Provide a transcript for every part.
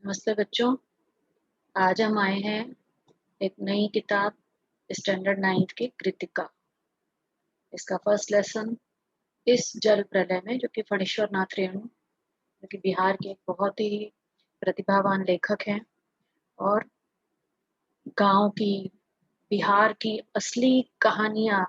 नमस्ते बच्चों, आज हम आए हैं एक नई किताब स्टैंडर्ड 9th की कृतिका। इसका फर्स्ट लेसन इस जल प्रलय में, जो कि फणीश्वर नाथ रेणु, जो कि बिहार के एक बहुत ही प्रतिभावान लेखक हैं और गांव की, बिहार की असली कहानियां,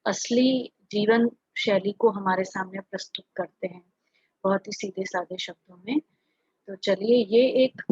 असली जीवन शैली को हमारे सामने प्रस्तुत करते हैं, बहुत ही सीधे साधे शब्दों में। तो चलिए, ये एक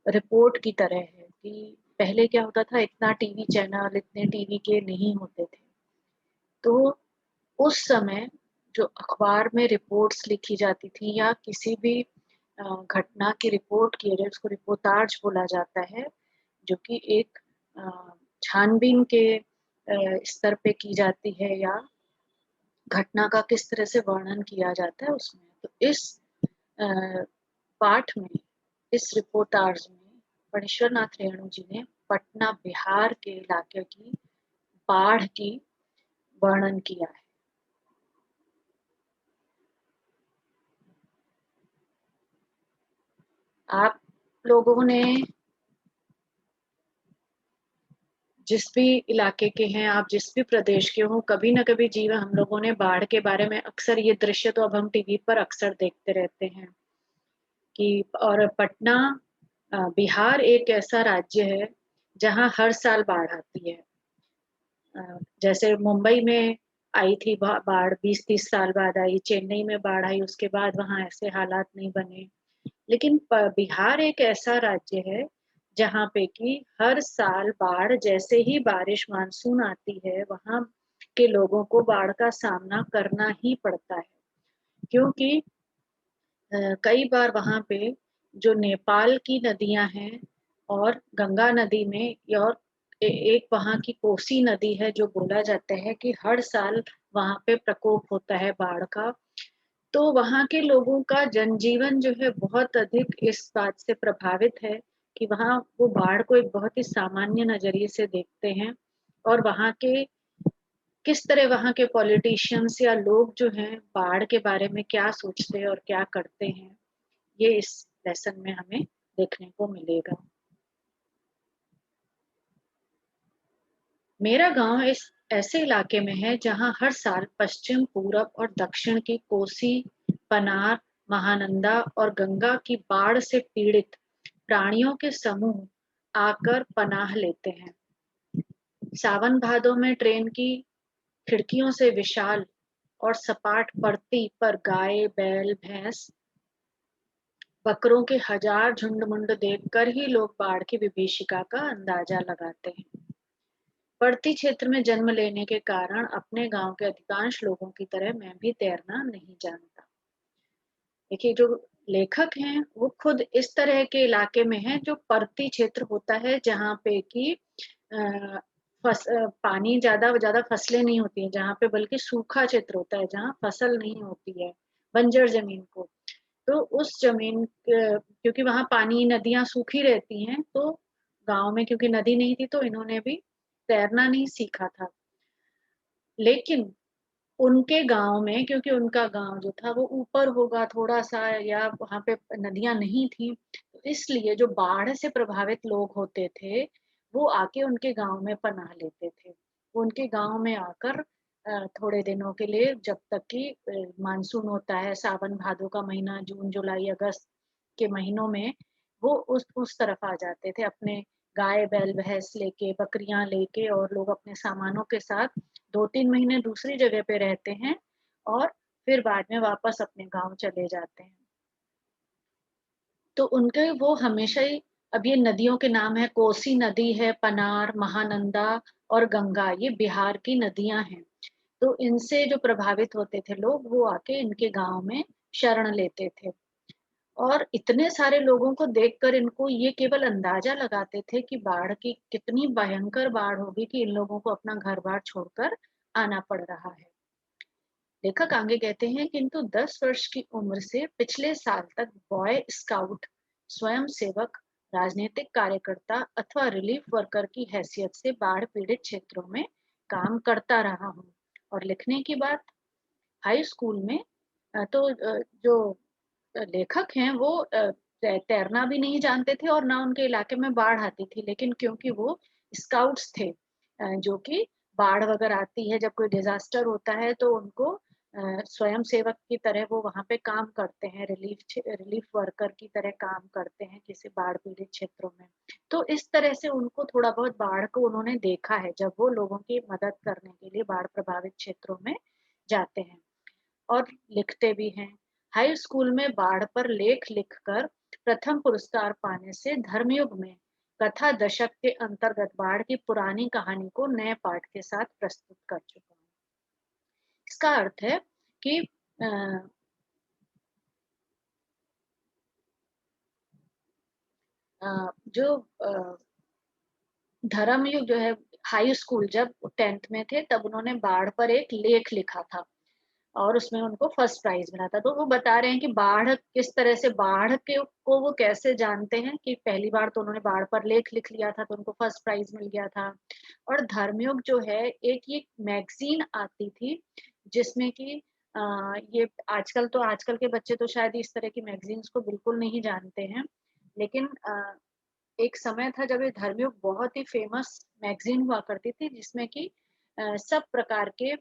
रिपोर्ट की तरह है कि पहले क्या होता था, इतना टीवी चैनल, इतने टीवी के नहीं होते थे। तो उस समय जो अखबार में रिपोर्ट्स लिखी जाती थी या किसी भी घटना की रिपोर्ट किए जाए, उसको रिपोर्टाज बोला जाता है, जो कि एक छानबीन के स्तर पे की जाती है या घटना का किस तरह से वर्णन किया जाता है उसमें। तो इस अ, पाठ में, इस रिपोर्टाज में फणीश्वर नाथ रेणु जी ने पटना बिहार के इलाके की बाढ़ की वर्णन किया है। आप लोगों ने जिस भी इलाके के हैं, आप जिस भी प्रदेश के हो, कभी ना कभी जीवन हम लोगों ने बाढ़ के बारे में अक्सर, ये दृश्य तो अब हम टीवी पर अक्सर देखते रहते हैं कि, और पटना बिहार एक ऐसा राज्य है जहां हर साल बाढ़ आती है। जैसे मुंबई में आई थी बाढ़, 20-30 साल बाद आई, चेन्नई में बाढ़ आई, उसके बाद वहां ऐसे हालात नहीं बने। लेकिन बिहार एक ऐसा राज्य है जहाँ पे कि हर साल बाढ़, जैसे ही बारिश मानसून आती है, वहां के लोगों को बाढ़ का सामना करना ही पड़ता है। क्योंकि कई बार वहां पे जो नेपाल की नदियां हैं और गंगा नदी में, और एक वहां की कोसी नदी है, जो बोला जाता है कि हर साल वहां पे प्रकोप होता है बाढ़ का। तो वहां के लोगों का जनजीवन जो है बहुत अधिक इस बात से प्रभावित है कि वहां वो बाढ़ को एक बहुत ही सामान्य नजरिए से देखते हैं। और वहां के किस तरह वहां के पॉलिटिशियंस या लोग जो हैं, बाढ़ के बारे में क्या सोचते हैं और क्या करते हैं, ये इस लेसन में हमें देखने को मिलेगा। मेरा गांव इस ऐसे इलाके में है जहां हर साल पश्चिम, पूरब और दक्षिण की कोसी, पनार, महानंदा और गंगा की बाढ़ से पीड़ित प्राणियों के समूह आकर पनाह लेते हैं। सावन भादों में ट्रेन की खिड़कियों से विशाल और सपाट परती पर गाय, बैल, भैंस, बकरों के हजार झुंड-मुंड देखकर ही लोग बाढ़ की विभीषिका का अंदाजा लगाते हैं। पड़ती क्षेत्र में जन्म लेने के कारण अपने गांव के अधिकांश लोगों की तरह मैं भी तैरना नहीं जानता। देखिए, जो लेखक हैं वो खुद इस तरह के इलाके में हैं, जो पर्वतीय क्षेत्र होता है, जहाँ पे कि पानी ज्यादा फसलें नहीं होती हैं, जहाँ पे बल्कि सूखा क्षेत्र होता है, जहाँ फसल नहीं होती है, बंजर जमीन को। तो उस जमीन क्योंकि वहां पानी, नदियां सूखी रहती हैं, तो गांव में क्योंकि नदी नहीं थी, तो इन्होंने भी तैरना नहीं सीखा था। लेकिन उनके गांव में, क्योंकि उनका गांव जो था वो ऊपर होगा थोड़ा सा, या वहां पे नदियां नहीं थी, तो इसलिए जो बाढ़ से प्रभावित लोग होते थे, वो आके उनके गांव में पनाह लेते थे। वो उनके गांव में आकर थोड़े दिनों के लिए, जब तक कि मानसून होता है, सावन भादो का महीना, जून जुलाई अगस्त के महीनों में, वो उस तरफ आ जाते थे अपने गाय, बैल, भैंस लेके, बकरियां लेके, और लोग अपने सामानों के साथ 2-3 महीने दूसरी जगह पे रहते हैं और फिर बाद में वापस अपने गांव चले जाते हैं। तो उनके वो हमेशा ही, अब ये नदियों के नाम है, कोसी नदी है, पनार, महानंदा और गंगा, ये बिहार की नदियां हैं। तो इनसे जो प्रभावित होते थे लोग, वो आके इनके गांव में शरण लेते थे। और इतने सारे लोगों को देखकर इनको ये केवल अंदाजा लगाते थे कि बाढ़ की कितनी भयंकर बाढ़ होगी, कि इन लोगों को अपना घर बार छोड़कर आना पड़ रहा है। लेखक आगे कहते हैं, किंतु 10 वर्ष की उम्र से पिछले साल तक बॉय स्काउट, स्वयं सेवक, राजनीतिक कार्यकर्ता अथवा रिलीफ वर्कर की हैसियत से बाढ़ पीड़ित क्षेत्रों में काम करता रहा हूँ। और लिखने की बात, हाई स्कूल में, जो लेखक हैं वो तैरना भी नहीं जानते थे और ना उनके इलाके में बाढ़ आती थी, लेकिन क्योंकि वो स्काउट्स थे, जो कि बाढ़ वगैरह आती है, जब कोई डिजास्टर होता है तो उनको स्वयं सेवक की तरह वो वहाँ पे काम करते हैं, रिलीफ वर्कर की तरह काम करते हैं किसी बाढ़ पीड़ित क्षेत्रों में। तो इस तरह से उनको थोड़ा बहुत बाढ़ को उन्होंने देखा है, जब वो लोगों की मदद करने के लिए बाढ़ प्रभावित क्षेत्रों में जाते हैं और लिखते भी हैं। हाई स्कूल में बाढ़ पर लेख लिखकर प्रथम पुरस्कार पाने से धर्मयुग में कथा दशक के अंतर्गत बाढ़ की पुरानी कहानी को नए पाठ के साथ प्रस्तुत कर चुका हूँ। इसका अर्थ है कि अ, जो धर्मयुग जो है, हाई स्कूल जब 10th में थे तब उन्होंने बाढ़ पर एक लेख लिखा था और उसमें उनको फर्स्ट प्राइज मिला था। तो वो बता रहे हैं कि बाढ़ किस तरह से, बाढ़ के को वो कैसे जानते हैं कि पहली बार तो उन्होंने बाढ़ पर लेख लिख लिया था तो उनको फर्स्ट प्राइज मिल गया था। और धर्मयुग जो है, एक ये मैगजीन आती थी जिसमें कि ये आजकल के बच्चे तो शायद इस तरह की मैगजीन्स को बिल्कुल नहीं जानते हैं, लेकिन एक समय था जब ये धर्मयुग बहुत ही फेमस मैगजीन हुआ करती थी, जिसमें कि सब प्रकार के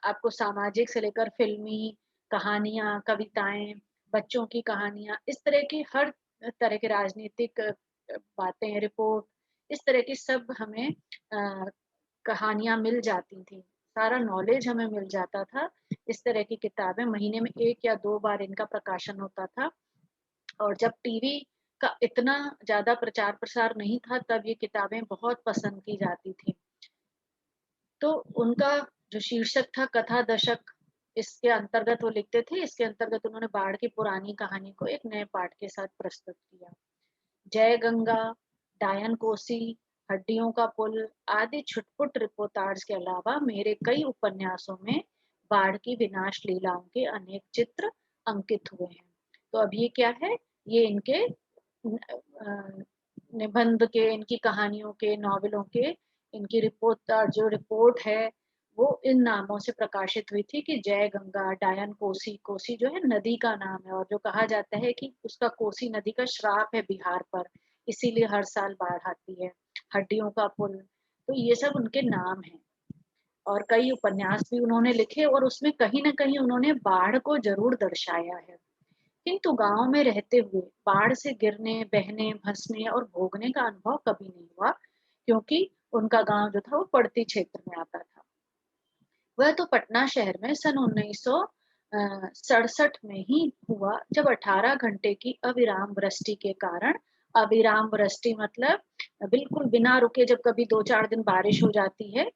आपको सामाजिक से लेकर फिल्मी कहानियां, कविताएं, बच्चों की कहानियां, इस तरह की हर तरह के राजनीतिक बातें, रिपोर्ट, इस तरह की सब हमें कहानियां मिल जाती थी, सारा नॉलेज हमें मिल जाता था। इस तरह की किताबें महीने में 1 या 2 बार इनका प्रकाशन होता था। और जब टीवी का इतना ज़्यादा प्रचार-प्रसार नहीं था, तब ये किताबें बहुत पसंद की जाती थी। तो उनका जो शीर्षक था कथा दशक, इसके अंतर्गत वो लिखते थे, इसके अंतर्गत उन्होंने बाढ़ की पुरानी कहानी को एक नए पाठ के साथ प्रस्तुत किया। जय गंगा, डायन कोसी, हड्डियों का पुल आदि छुटपुट रिपोर्टाज के अलावा मेरे कई उपन्यासों में बाढ़ की विनाश लीलाओं के अनेक चित्र अंकित हुए हैं। तो अब ये क्या है? ये इनके निबंध के, इनकी कहानियों के, नॉवेलों के, इनकी जो रिपोर्ट है, वो इन नामों से प्रकाशित हुई थी कि जय गंगा, डायन कोसी, कोसी जो है नदी का नाम है और जो कहा जाता है कि उसका कोसी नदी का श्राप है बिहार पर, इसीलिए हर साल बाढ़ आती है। हड्डियों का पुल, तो ये सब उनके नाम हैं। और कई उपन्यास भी उन्होंने लिखे और उसमें कहीं न कहीं उन्होंने बाढ़ को ज़रूर दर्शाया है। किंतु गाँव में रहते हुए बाढ़ से गिरने, बहने, धँसने और भोगने का अनुभव कभी नहीं हुआ, क्योंकि उनका गाँव जो था वो पड़ती क्षेत्र में आता था। वह तो पटना शहर में सन 1967 में ही हुआ, जब 18 घंटे की अविराम वृष्टि के कारण, अविराम वृष्टि मतलब बिल्कुल बिना रुके जब कभी 2-4 दिन बारिश हो जाती है,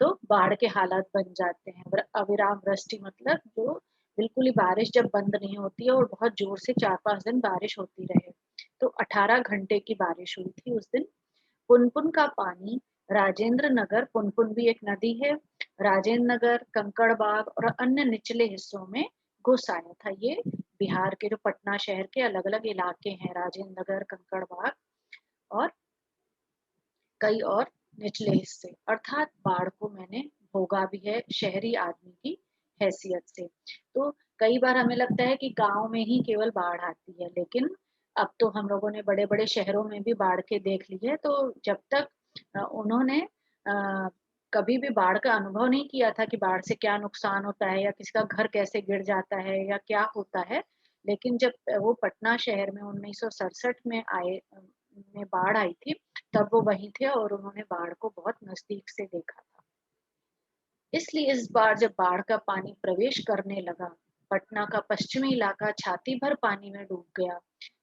तो बाढ़ के हालात बन जाते हैं। अविराम वृष्टि मतलब जो बिल्कुल ही बारिश जब बंद नहीं होती है और बहुत जोर से 4-5 दिन बारिश होती रहे। तो 18 घंटे की बारिश हुई थी उस दिन। पुनपुन का पानी राजेंद्र नगर, पुनपुन भी एक नदी है, राजेंद्र नगर, कंकड़बाग और अन्य निचले हिस्सों में घुस आया था। ये बिहार के जो पटना शहर के अलग-अलग इलाके हैं, राजेंद्र नगर, कंकड़बाग और कई और निचले हिस्से, अर्थात बाढ़ को मैंने भोगा भी है शहरी आदमी की हैसियत से। तो कई बार हमें लगता है कि गाँव में ही केवल बाढ़ आती है, लेकिन अब तो हम लोगों ने बड़े-बड़े शहरों में भी बाढ़ के देख ली है। तो जब तक उन्होंने कभी भी बाढ़ का अनुभव नहीं किया था कि बाढ़ से क्या नुकसान होता है या किसी का घर कैसे गिर जाता है या क्या होता है, लेकिन जब वो पटना शहर में 1967 में में बाढ़ आई थी, तब वो वहीं थे और उन्होंने बाढ़ को बहुत नज़दीक से देखा था। इसलिए इस बार जब बाढ़ का पानी प्रवेश करने लगा, पटना का पश्चिमी इलाका छाती भर पानी में डूब गया,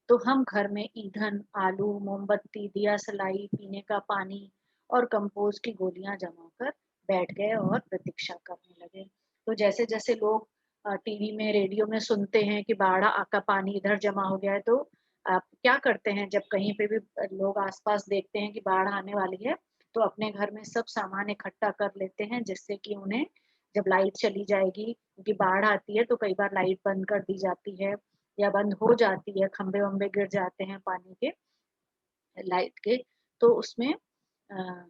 तो हम घर में ईंधन, आलू, मोमबत्ती, दिया सलाई, पीने का पानी और कंपोस्ट की गोलियां जमा कर बैठ गए और प्रतीक्षा करने लगे। तो जैसे-जैसे लोग टीवी में, रेडियो में सुनते हैं कि बाढ़ का पानी इधर जमा हो गया है, तो आप क्या करते हैं जब कहीं पे भी लोग आस-पास देखते हैं कि बाढ़ आने वाली है, तो अपने घर में सब सामान इकट्ठा कर लेते हैं, जिससे कि उन्हें जब लाइट चली जाएगी, क्योंकि बाढ़ आती है तो कई बार लाइट बंद कर दी जाती है या बंद हो जाती है, खंबे-वंबे गिर जाते हैं पानी के, लाइट के, तो उसमें अ,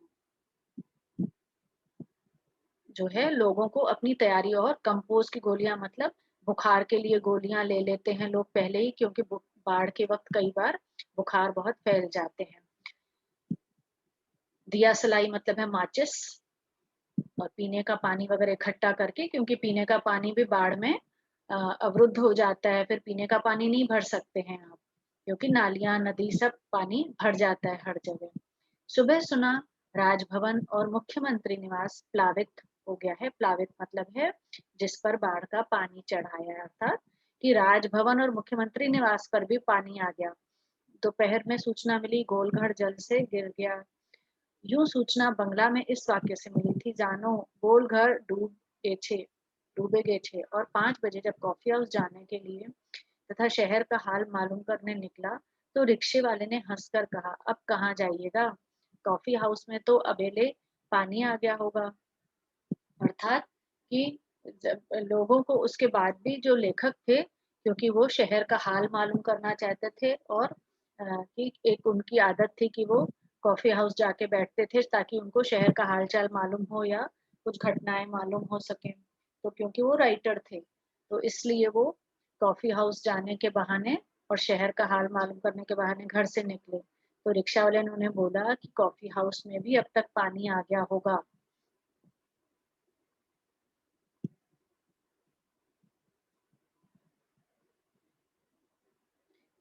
जो है लोगों को अपनी तैयारी और कंपोस्ट की गोलियां, मतलब बुखार के लिए गोलियां ले लेते हैं लोग पहले ही, क्योंकि बाढ़ के वक्त कई बार बुखार बहुत फैल जाते हैं। दिया सलाई मतलब है माचिस, और पीने का पानी वगैरह इकट्ठा करके, क्योंकि पीने का पानी भी बाढ़ में अवरुद्ध हो जाता है, फिर पीने का पानी नहीं भर सकते हैं आप, क्योंकि नालियां नदी सब पानी भर जाता है हर जगह। सुबह सुना राजभवन और मुख्यमंत्री निवास प्लावित हो गया है। प्लावित मतलब है जिस पर बाढ़ का पानी चढ़ाया था, कि राजभवन और मुख्यमंत्री निवास पर भी पानी आ गया। दोपहर में सूचना मिली, गोलघर जल से गिर गया। यूं सूचना बंगला में इस वाक्य से मिली थी, जानो गोलघर डूबे गए छे। और 5 बजे जब कॉफी हाउस जाने के लिए तथा शहर का हाल मालूम करने निकला, तो रिक्शे वाले ने हंसकर कहा, अब कहाँ जाइएगा, कॉफी हाउस में तो अबेले पानी आ गया होगा। अर्थात कि जब लोगों को उसके बाद भी, जो लेखक थे, क्योंकि वो शहर का हाल मालूम करना चाहते थे, और कि एक उनकी आदत थी कि वो कॉफी हाउस जाके बैठते थे ताकि उनको शहर का हाल चाल मालूम हो या कुछ घटनाएं मालूम हो सके। तो क्योंकि वो राइटर थे, तो इसलिए वो कॉफी हाउस जाने के बहाने और शहर का हाल मालूम करने के बहाने घर से निकले। तो रिक्शा वाले ने उन्हें बोला कि कॉफी हाउस में भी अब तक पानी आ गया होगा।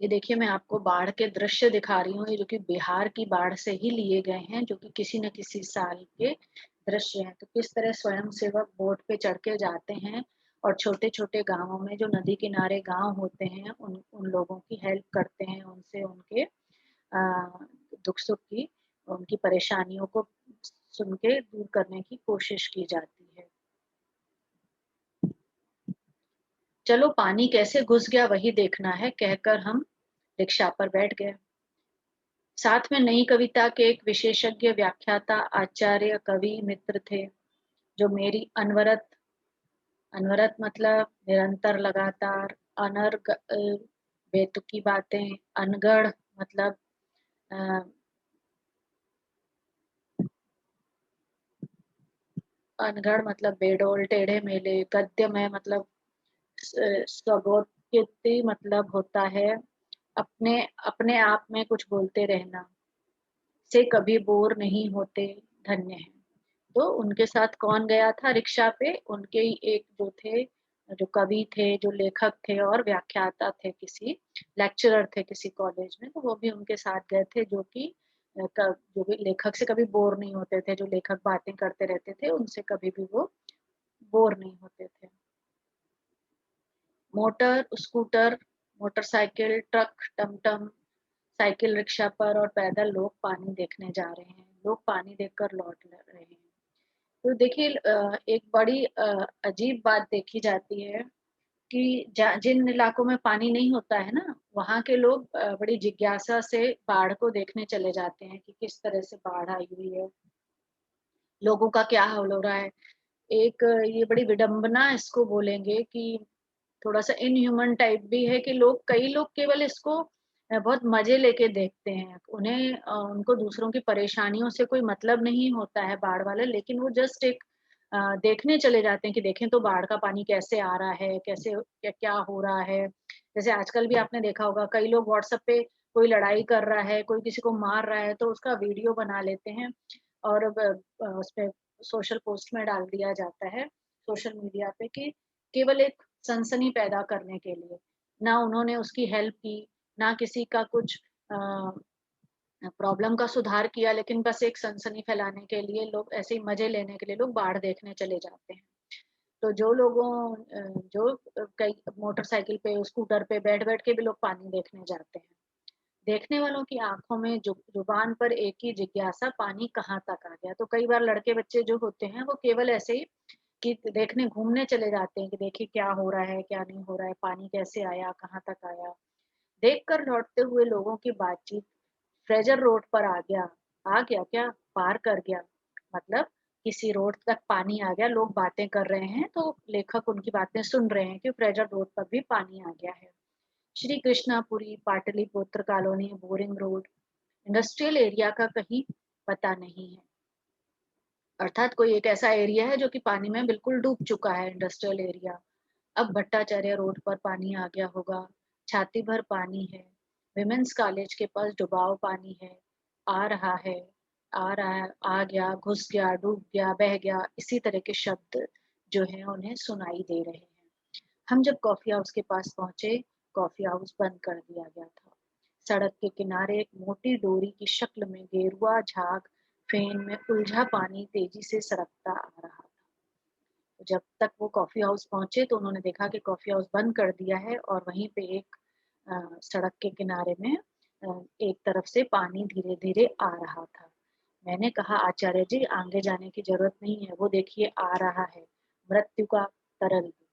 ये देखिए, मैं आपको बाढ़ के दृश्य दिखा रही हूँ, ये जो कि बिहार की बाढ़ से ही लिए गए हैं, जो कि किसी न किसी साल के दृश्य हैं। तो किस तरह स्वयं सेवक बोट पे चढ़ के जाते हैं और छोटे छोटे गांवों में, जो नदी किनारे गांव होते हैं, उन उन लोगों की हेल्प करते हैं, उनसे उनके दुख सुख की, उनकी परेशानियों को सुन के दूर करने की कोशिश की जाती है। चलो पानी कैसे घुस गया वही देखना है, कहकर हम रिक्शा पर बैठ गए। साथ में नई कविता के एक विशेषज्ञ व्याख्याता आचार्य कवि मित्र थे, जो मेरी अनवरत, अनवरत मतलब निरंतर लगातार, अनर्ग बेतुकी बातें, अनगढ़ मतलब अ, अनगढ़ मतलब बेडोल टेढ़े मेले, गद्य में मतलब स्वगोत्पत्ति मतलब होता है अपने अपने आप में कुछ बोलते रहना, से कभी बोर नहीं होते, धन्य है। तो उनके साथ कौन गया था रिक्शा पे, उनके ही एक जो थे, जो कवि थे, जो लेखक थे और व्याख्याता थे, किसी लेक्चरर थे किसी कॉलेज में, तो वो भी उनके साथ गए थे, जो कि जो भी लेखक से कभी बोर नहीं होते थे, जो लेखक बातें करते रहते थे उनसे कभी भी वो बोर नहीं होते थे। मोटर स्कूटर, मोटरसाइकिल, ट्रक, टमटम, साइकिल, रिक्शा पर और पैदल लोग पानी देखने जा रहे हैं, लोग पानी देखकर लौट रहे हैं। तो देखिए, एक बड़ी अजीब बात देखी जाती है कि जिन इलाकों में पानी नहीं होता है ना, वहाँ के लोग बड़ी जिज्ञासा से बाढ़ को देखने चले जाते हैं कि किस तरह से बाढ़ आई हुई है, लोगों का क्या हाल हो रहा है। एक ये बड़ी विडंबना इसको बोलेंगे कि थोड़ा सा इनह्यूमन टाइप भी है, कि कई लोग केवल इसको बहुत मजे लेके देखते हैं, उन्हें उनको दूसरों की परेशानियों से कोई मतलब नहीं होता है बाढ़ वाले, लेकिन वो जस्ट एक देखने चले जाते हैं कि देखें तो बाढ़ का पानी कैसे आ रहा है, कैसे क्या क्या हो रहा है। जैसे आजकल भी आपने देखा होगा, कई लोग व्हाट्सएप पे कोई लड़ाई कर रहा है, कोई किसी को मार रहा है, तो उसका वीडियो बना लेते हैं और उस पे सोशल पोस्ट में डाल दिया जाता है, सोशल मीडिया पे, कि केवल एक सनसनी पैदा करने के लिए। ना उन्होंने उसकी हेल्प की, ना किसी का कुछ प्रॉब्लम का सुधार किया, लेकिन बस एक सनसनी फैलाने के लिए, लोग ऐसे ही मजे लेने के लिए लोग बाढ़ देखने चले जाते हैं। तो जो लोगों जो कई मोटरसाइकिल पे, स्कूटर पे बैठ बैठ के भी लोग पानी देखने जाते हैं। देखने वालों की आंखों में जुबान पर एक ही जिज्ञासा, पानी कहाँ तक आ गया। तो कई बार लड़के बच्चे जो होते हैं, वो केवल ऐसे ही कि देखने घूमने चले जाते हैं कि देखिए क्या हो रहा है, क्या नहीं हो रहा है, पानी कैसे आया, कहाँ तक आया। देखकर लौटते हुए लोगों की बातचीत, फ्रेजर रोड पर आ गया क्या, पार कर गया, मतलब किसी रोड तक पानी आ गया, लोग बातें कर रहे हैं, तो लेखक उनकी बातें सुन रहे हैं कि फ्रेजर रोड पर भी पानी आ गया है। Shri Krishnapuri, Pataliputra colony, boring road, industrial area का कहीं पता नहीं है। अर्थात कोई एक ऐसा एरिया है जो कि पानी में बिल्कुल डूब चुका है, इंडस्ट्रियल एरिया। अब भट्टाचार्य रोड पर पानी आ गया होगा, छाती भर पानी है, विमेंस कॉलेज के पास डुबाव पानी है, आ रहा है, आ रहा है, आ गया, घुस गया, डूब गया, बह गया, इसी तरह के शब्द जो हैं उन्हें सुनाई दे रहे हैं। हम जब कॉफी हाउस के पास पहुंचे, कॉफी हाउस बंद कर दिया गया था। सड़क के किनारे एक मोटी डोरी की शक्ल में गेरुआ झाग फेन में उलझा पानी तेजी से सरकता आ रहा था। जब तक वो कॉफी हाउस पहुंचे तो उन्होंने देखा कि कॉफी हाउस बंद कर दिया है और वहीं पे एक सड़क के किनारे में एक तरफ से पानी धीरे धीरे आ रहा था। मैंने कहा, आचार्य जी आगे जाने की जरूरत नहीं है, वो देखिए आ रहा है, मृत्यु का तरल दूत,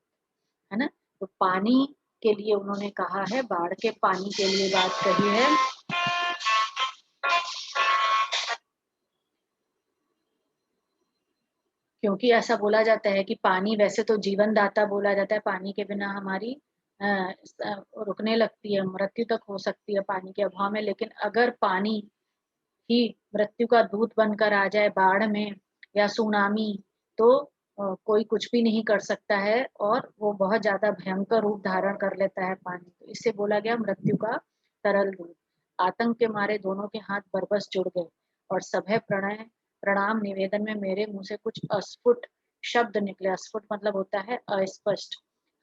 है ना। तो पानी के लिए उन्होंने कहा है, बाढ़ के पानी के लिए बात कही है। क्योंकि ऐसा बोला जाता है कि पानी वैसे तो जीवन दाता बोला जाता है, पानी के बिना हमारी रुकने लगती है, मृत्यु तक हो सकती है पानी के अभाव में। लेकिन अगर पानी ही मृत्यु का दूत बनकर आ जाए बाढ़ में या सुनामी, तो कोई कुछ भी नहीं कर सकता है और वो बहुत ज्यादा भयंकर रूप धारण कर लेता है पानी। तो इससे बोला गया मृत्यु का तरल दूत। आतंक के मारे दोनों के हाथ बरबस जुड़ गए और सभय प्रणय प्रणाम निवेदन में मेरे मुंह से कुछ अस्फुट शब्द निकले। अस्फुट मतलब होता है अस्पष्ट।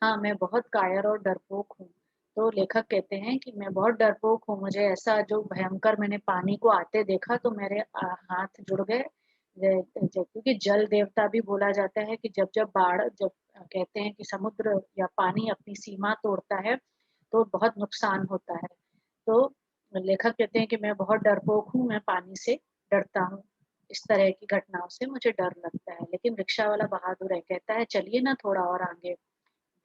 हाँ, मैं बहुत कायर और डरपोक हूँ। तो लेखक कहते हैं कि मैं बहुत डरपोक हूँ, मुझे ऐसा जो भयंकर मैंने पानी को आते देखा तो मेरे हाथ जुड़ गए। क्योंकि जल देवता भी बोला जाता है कि जब जब बाढ़, जब कहते हैं कि समुद्र या पानी अपनी सीमा तोड़ता है तो बहुत नुकसान होता है। तो लेखक कहते हैं कि मैं बहुत डरपोक हूँ, मैं पानी से डरता हूँ, इस तरह की घटनाओं से मुझे डर लगता है। लेकिन रिक्शा वाला बहादुर है, कहता है चलिए ना थोड़ा और आगे।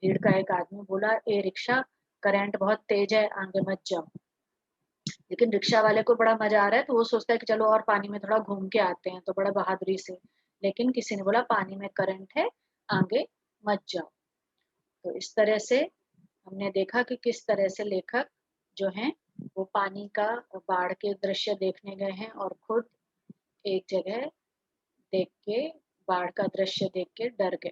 भीड़ का एक आदमी बोला, ए रिक्शा, करंट बहुत तेज है, आगे मत जाओ। लेकिन रिक्शा वाले को बड़ा मजा आ रहा है तो वो सोचता है कि चलो और पानी में थोड़ा घूम के आते हैं, तो बड़ा बहादुरी से। लेकिन किसी ने बोला पानी में करंट है, आगे मत जाओ। तो इस तरह से हमने देखा कि किस तरह से लेखक जो हैं वो पानी का, बाढ़ के दृश्य देखने गए हैं और खुद एक जगह देख के, बाढ़ का दृश्य देख के डर गए।